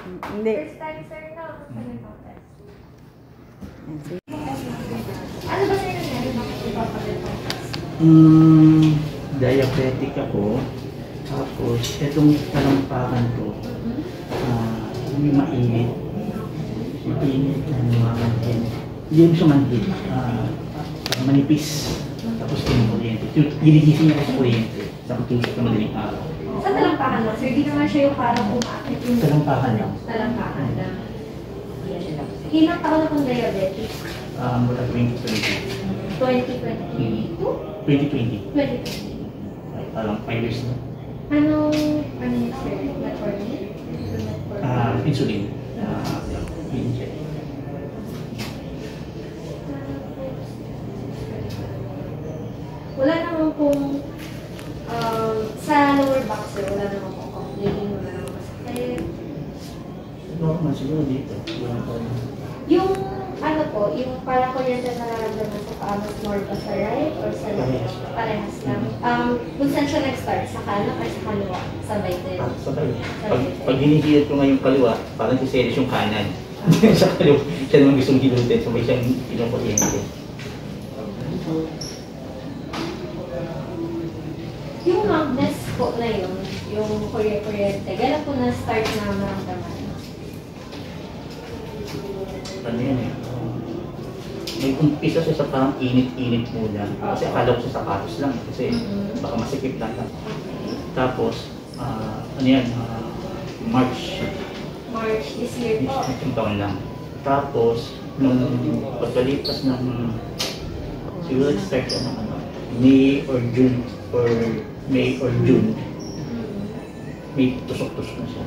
Hindi. First time, sir, no? Test. Sige. Ano ba sir nangyari? Bakit ipapalit ang test? Diabetic ako. Tapos, itong talampakan ko, hindi mainit. Mainit na numamanhin. Hindi mo siya manhid. Manipis. Tapos kinukuryente. Ginigising niya sa kuryente. Sa kutusok na madaling araw. Sa talampakan lang, sir, di naman siya yung parang umakit yung... Talampakan lang. Talampakan lang. Ilang taon na kung diabetic? Mula 2020. 2022? 2020. 2020. Ay, parang 5 years na. Ano yung sir? Metformin? Insulin. Inject. Wala naman pong sa lower back sir, wala naman pong complaint, wala naman masakit. Normal siguro dito. Yung ano po, yung parang kuryente na nararamdaman sa paa, mas more ba sa right or sa left? Parehas lang. Kung saan siya nag-start? Sa kanan or sa kaliwa? Sabay din? Sabay. Pag hinihilot ko ngayong kaliwa, parang si Ceres yung kanan. Sa kaliwa, siya naman gustong hilutin. Sabay siyang pinukuryente. Yung numbness po na yun, yung kuryente, gano'n po na-start na maramdaman? Ano yan eh? May umpisa siya sa parang init-init muna. Kasi akala ko sa sapatos lang. Kasi baka masikip lang. Tapos, ano yan? March. March this year po. Itong taon lang. Tapos, nung pagkalipas ng siguro start siya ng ano, May or June may tusok-tusok na siya.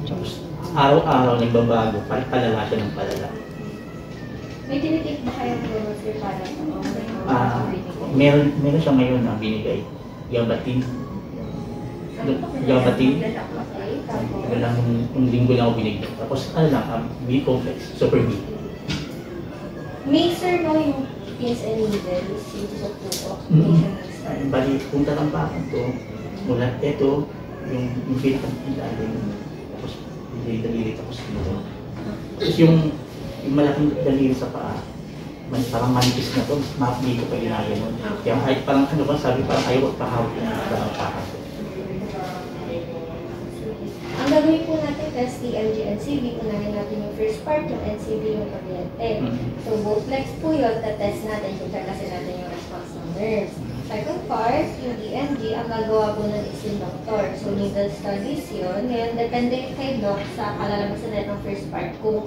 Tapos, araw-araw nagbabago, palala siya ng palala. May tinitake ba kayong gano'n sir para Meron siya ngayon na binigay. Gabatin. Gabatin. Yung linggo lang ako binigay. Tapos ano lang, B-complex, super B. May sir no yung pins and needles, yung tusok-tusok. Bali, punta lang pa ito. Mula ito, yung pinakang-ilalim. Tapos, dalili tapos ito. Tapos yung malaking daliri sa paa, parang manipis na ito, dito pa ginaya mo. Kaya parang ano ba, sabi parang ayaw at pahawak yung paa. Ang gagawin po natin, test EMG and NCV, unahin natin yung first part, yung NCV yung kuryente. So, both legs po yun, test natin kung kasi natin yung response ng nerves. Second part, yung EMG, ang gagawa po nun is yung doctor. So, needle studies yun. Ngayon, depende kay doc sa kalalabasan natin ng first part kung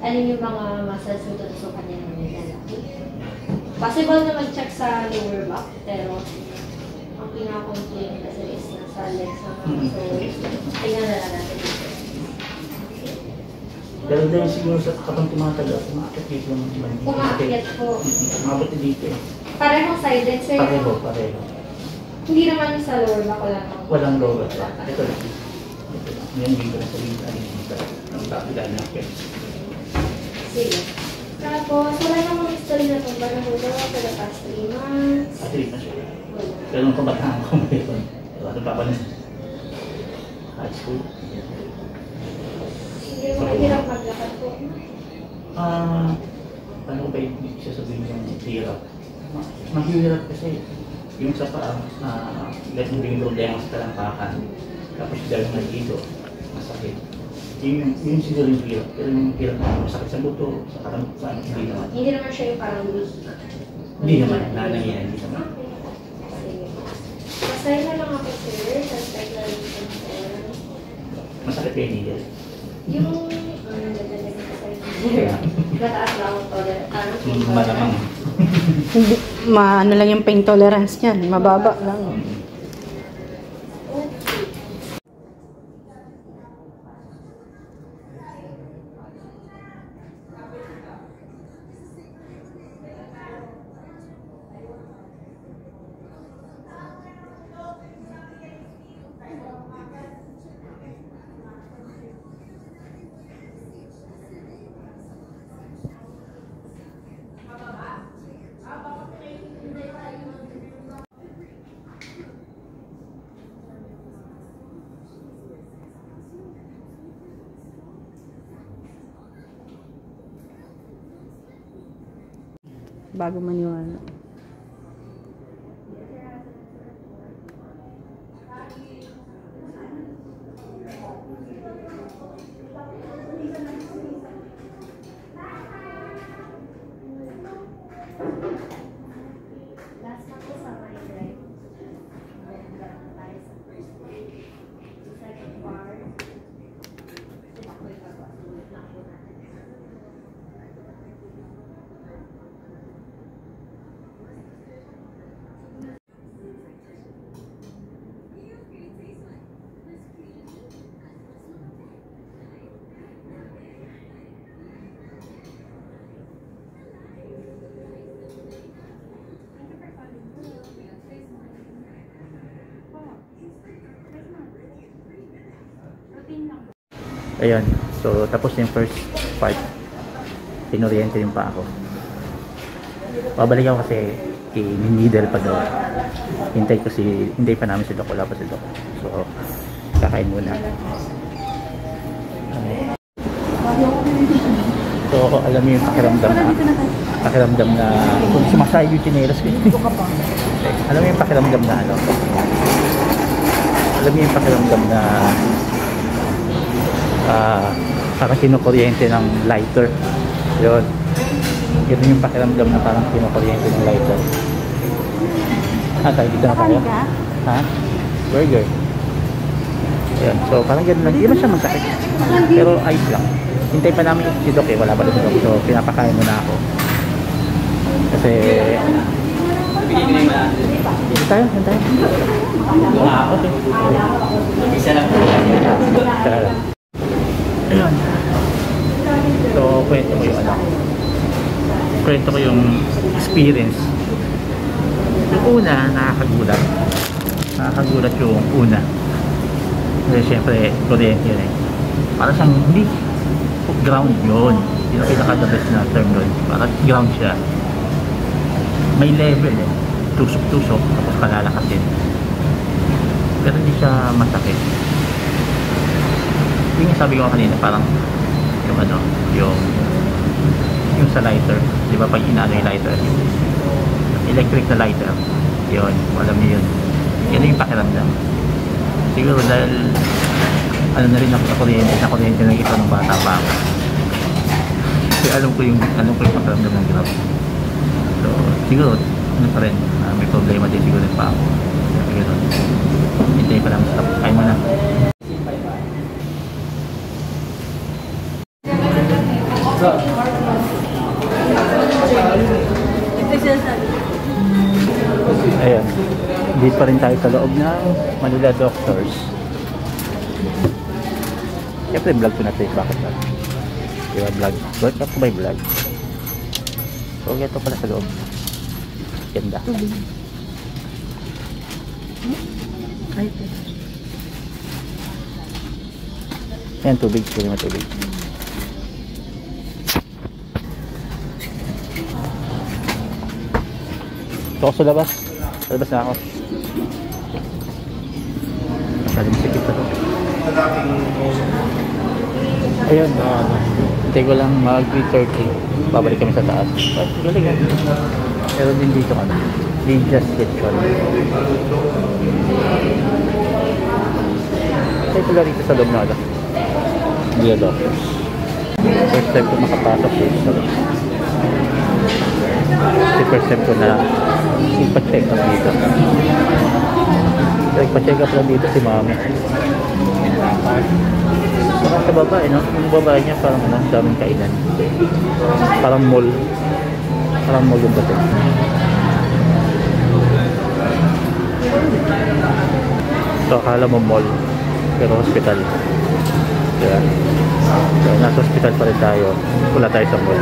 alin yung mga muscles yung tutusukan niya ng needle. Possible na mag-check sa lower back, pero ang pinaka-complaint kasi is nasa legs naman. So, tingnan na lang natin dito. Pero dahil siguro sa kapag tumatagal, umakit dito naman iba. Umakit po. Umabot dito eh. Parehong side, sir. Pareho. Hindi naman sa lower back, Walang lower back. Ito lang. Yan dito na sa dito. Ang tapilan na ako. Sige. Tapos, wala namang history na itong banahulo for the past 3 months. 3 months siya. Pero nung kabataan ko ngayon, ano pa ba na? High school. Hindi mo mahirap maglakad po. Ano ba yung siya sabihin yung hirap? Mahirap kasi yung sa paa, lahat ng bing problema sa talampakan. Tapos dahil na dito, masakit. Yung siguro yung hirap. Pero yung hirap na masakit sa buto, sa katampusan, hindi naman. Hindi naman siya yung parang weak. Hindi naman, nanangyayari, hindi naman. Sige. Masaya na lang ako, sir, sa speculation, sir. Masakit kayo needle. Yung, gataas lang ako tolerant. Malamang. Ano lang yung pain tolerance niyan, mababa lang. bago maniwala. Last na po sa my right. Tayo sa first part. Sa second part. Ayun, so tapos yung first part, pinoriente yung pa ako. Babalik ako kasi i-needle pa daw. Hintay pa namin si Doc, wala pa si Doc. So, kakain muna. So, alam mo yung pakiramdam na kung sumasay yung chinelas ko. Alam mo yung pakiramdam na ano? Alam mo yung pakiramdam na parang kinukuryente ng lighter. Yun yung pakiramdam na parang kinukuryente ng lighter. Tayo dito na tayo. Ha? Burger. Ayan, so parang gano'n lang. Hindi ba siya magkakit? Pero ayos lang. Hintay pa namin si Doc eh, wala pa si Doc. So pinapakain mo na ako. Kasi dito tayo, dito tayo. Okay. Isa lang. Ayan. So kwento ko yung kwento ko yung experience. Yung una, nakakagulat yung una. Kasi syempre, kuryente yun eh. Para siyang hindi ground yun. Yung pinaka-the best na term yun. Para ground siya. May level eh. Tusok-tusok, tapos kalalakasin. Pero hindi siya masakit. Yung sabi ko kanina, parang yung yung sa lighter. Di ba pag inaano yung lighter? Electric na lighter. Yun, alam niyo yun. Yan yung pakiramdam. Siguro dahil ano na rin ako sa kuryente ng ito ng bata pa ako. Kasi alam ko yung pakiramdam ng ground. So, siguro, ano pa rin, may problema din siguro pa ako. Siguro, hintay pa lang stop. Kaya mo na. Ayan, hindi pa rin tayo sa loob ng Manila Doctors. Siyempre vlog ko na ito, bakit ba? Diba vlog? Bakit ako ba yung vlog? So ito pala sa loob. Ganda. Ayan, tubig. Pwede na tubig. Ito ako sa labas. Sa labas na ako. Masyadong sikip na ito. Ayun, hintay ko lang mag 3:30. Babalik kami sa taas. Galing yan. Pero din dito ka na. Lydia's Kitchen. Hintay ko lang rito sa loob na ala. Hindi na doctors. First time ko makapasok dito sa loob. First time ko na ipa-check up dito. Nagpa-check up lang dito si mami. Saka sa baba, no? Yung baba niya parang daming kainan. Parang mall. Parang mall yung dating. So akala mo mall, pero hospital. Diba? So nasa hospital pa rin tayo. Wala tayo sa mall.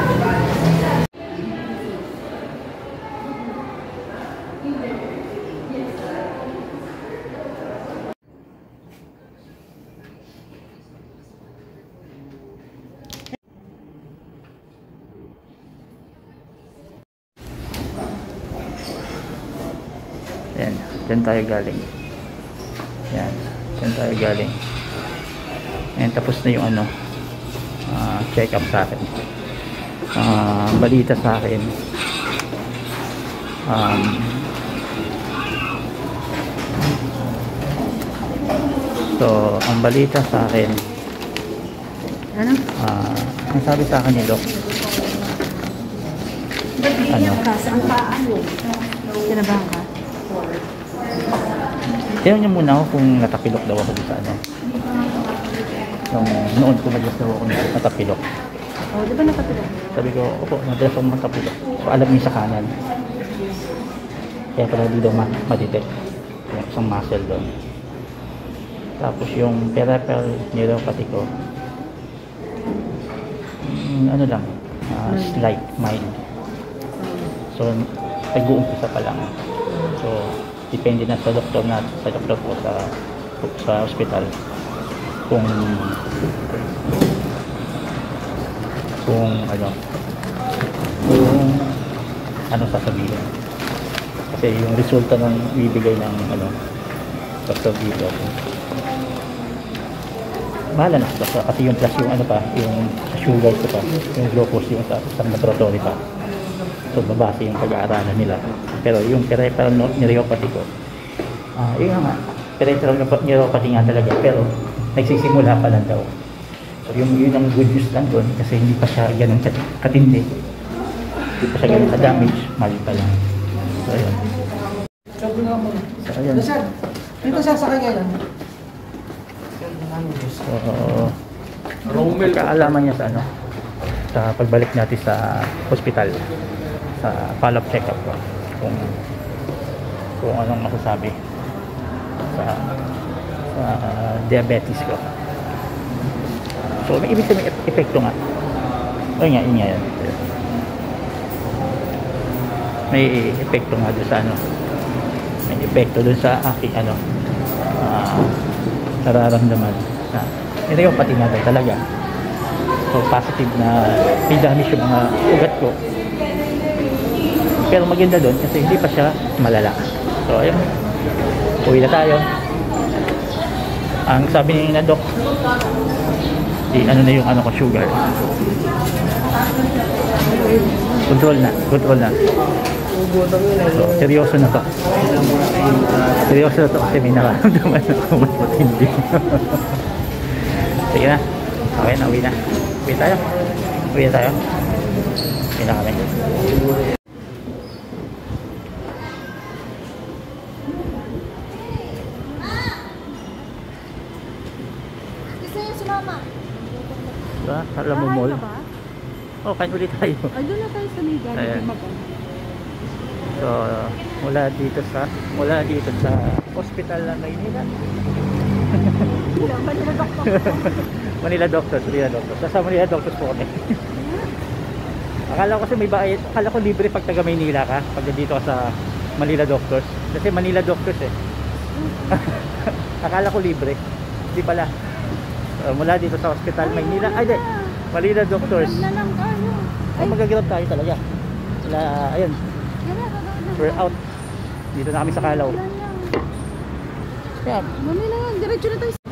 Ayan, dyan tayo galing. Ayan, dyan tayo galing. Ayan, tapos na yung check up sa akin. Balita sa akin, So, ang balita sa akin, Ano? ang sabi sa akin ni Doc, ano? Ang paan mo? Kinabahan ka? Tignan niyo muna ako kung natapilok daw ako dito sa ano. Yung noon ko madalas daw ako natapilok. Oh, di ba nakatulog? Sabi ko, opo, madalas ako matapilok. So, alam niyo sa kanan. Kaya pala di daw ma-detect yung isang muscle doon. Tapos yung peripheral neuropathy ko, ano lang, slight, mild. So, nag-uumpisa pa lang. So, depende na sa doktor ko sa hospital kung ano sasabihin. Kasi yung resulta ng bibigay ng doktor dito, bahala na kasi yung plus yung yung sugar ko pa, yung glucose yung sa laboratory pa. So babase yung pag-aaralan nila. Pero yung peripheral neuropathy ko, yun nga, peripheral neuropathy nga talaga, pero nagsisimula pa lang daw. So yun ang good news lang doon kasi hindi pa siya ganun katindi. Hindi pa siya ganun ka-damage, mali pa lang. So ayun. So ayun. Dito siya sa kanya lang. So, kaalaman niya sa sa pagbalik natin sa hospital, sa follow-up check-up ko, kung anong masasabi sa diabetes ko. So may ibig sabihin epekto nga. O nga, yun nga yan. May epekto nga doon sa may epekto doon sa aking nararamdaman na neuropathy nga daw talaga. So positive na may damage yung mga ugat ko. Pero maganda doon kasi hindi pa siya malala. So ayun, uwi na tayo. Ang sabi ni na doc, na yung ko sugar, control na. So seryoso na to kasi may nararamdaman ako mas matindi. Sige na, okay na, uwi tayo uwi na kami. Gusto niyo sumama? Diba? Alam mo mall? Oh, kain ulit tayo. Doon na tayo sa Mega. Ayan. So, mula dito sa hospital ng Maynila. Manila Doctors. Sa Manila Doctors po kami. Akala ko kasi akala ko libre pag taga Maynila ka, pag dito ka sa Manila Doctors. Kasi Manila Doctors Akala ko libre. Hindi pala. Mula dito sa hospital Maynila. Manila Doctors. Magagrab tayo talaga. Ayun. We're out. Dito na kami sa Kalaw. Yan. Mamaya na yan. Diretso na tayo.